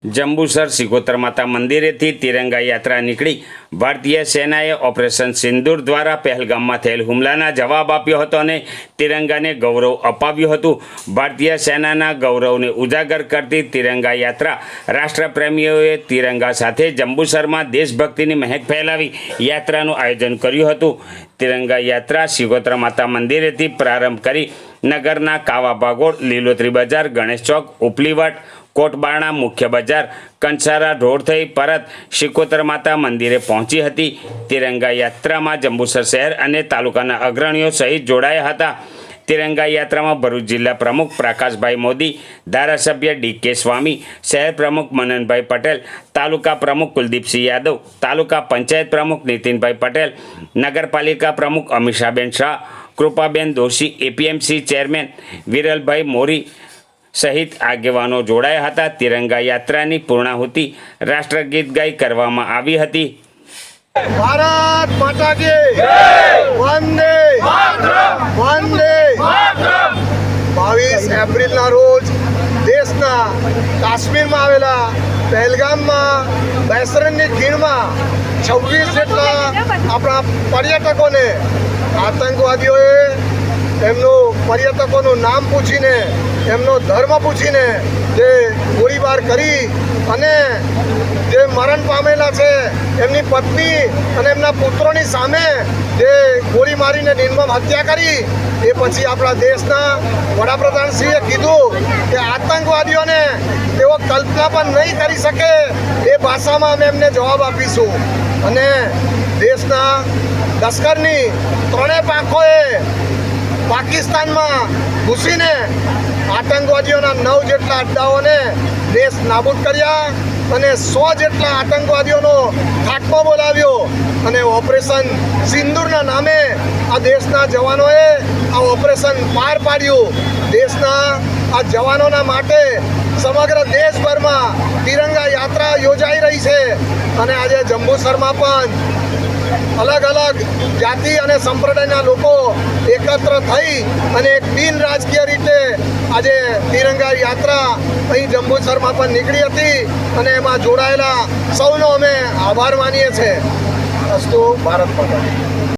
જંબુસર સિકોતર માતા મંદિરેથી તિરંગા યાત્રા નીકળી ભારતીય સેનાએ ઓપરેશન સિંદૂર દ્વારા પહેલગામમાં થયેલ હુમલાના જવાબ આપ્યો હતો અને તિરંગાને ગૌરવ અપાવ્યું હતું। ભારતીય સેનાના ગૌરવને ઉજાગર કરતી તિરંગા યાત્રા રાષ્ટ્રપ્રેમીઓએ તિરંગા સાથે જંબુસરમાં દેશભક્તિની મહેક ફેલાવી યાત્રાનું આયોજન કર્યું હતું। તિરંગા યાત્રા સિકોતર માતા મંદિરેથી પ્રારંભ કરી નગરના કાવા ભાગોળ, લીલોતરી બજાર, ગણેશ ચોક, ઉપલીવાટ, કોટબારણા, મુખ્ય બજાર, કંસારા રોડ થઈ પરત સિકોતર માતા મંદિરે પહોંચી હતી। તિરંગા યાત્રામાં જંબુસર શહેર અને તાલુકાના અગ્રણીઓ સહિત જોડાયા હતા। તિરંગા યાત્રામાં ભરૂચ જિલ્લા પ્રમુખ પ્રકાશભાઈ મોદી, ધારાસભ્ય ડી.કે. સ્વામી, શહેર પ્રમુખ મનનભાઈ પટેલ, તાલુકા પ્રમુખ કુલદીપસિંહ યાદવ, તાલુકા પંચાયત પ્રમુખ નીતિનભાઈ પટેલ, નગરપાલિકા પ્રમુખ અમીષાબેન શાહ, કૃપાબેન દોશી, એપીએમસી ચેરમેન વિરલભાઈ મોરી સહિત આગેવાનો જોડાયા હતા। તિરંગા યાત્રાની પૂર્ણાહુતિ રાષ્ટ્રગીત ગાઈ કરવામાં આવી હતી। ભારત માતા કી જય, વંદે માતરમ, વંદે માતરમ। 22 એપ્રિલના રોજ દેશના કાશ્મીરમાં આવેલા પહેલગામમાં બેસરણની ખીણમાં 26 જેટલા આપણા પર્યટકોને આતંકવાદીઓએ પર્યટકોનું નામ પૂછીને, એમનો ધર્મ પૂછીને જે ગોળીબાર કરી અને જે મરણ પામેલા છે એમની પત્ની અને એમના પુત્રોની સામે જે ગોળી મારીને નિર્મમ હત્યા કરી, એ પછી આપણા દેશના વડાપ્રધાનશ્રીએ કીધું કે આતંકવાદીઓને તેઓ કલ્પના પણ નહીં કરી શકે એ ભાષામાં અમે એમને જવાબ આપીશું। અને દેશના લશ્કરની ત્રણેય પાંખોએ પાકિસ્તાનમાં ઘૂસીને આતંકવાદીઓના 9 જેટલા અડ્ડાઓને દેશ નાબૂદ કર્યા અને 100 જેટલા આતંકવાદીઓનો ખાત્મો બોલાવ્યો અને ઓપરેશન સિંદૂરના નામે આ દેશના જવાનોએ આ ઓપરેશન પાર પાડ્યું। દેશના આ જવાનોના માટે સમગ્ર દેશભરમાં તિરંગા યાત્રા યોજાઈ રહી છે અને આજે જંબુસરમાં પણ અલગ અલગ જાતિ અને સંપ્રદાયના લોકો એકત્ર થઈ અને એક બિન રાજકીય રીતે આજે તિરંગા યાત્રા અહીં જંબુસરમાં પણ નીકળી હતી અને એમાં જોડાયેલા સૌનો અમે આભાર માનીએ છીએ। અસ્તુ ભારત માતા।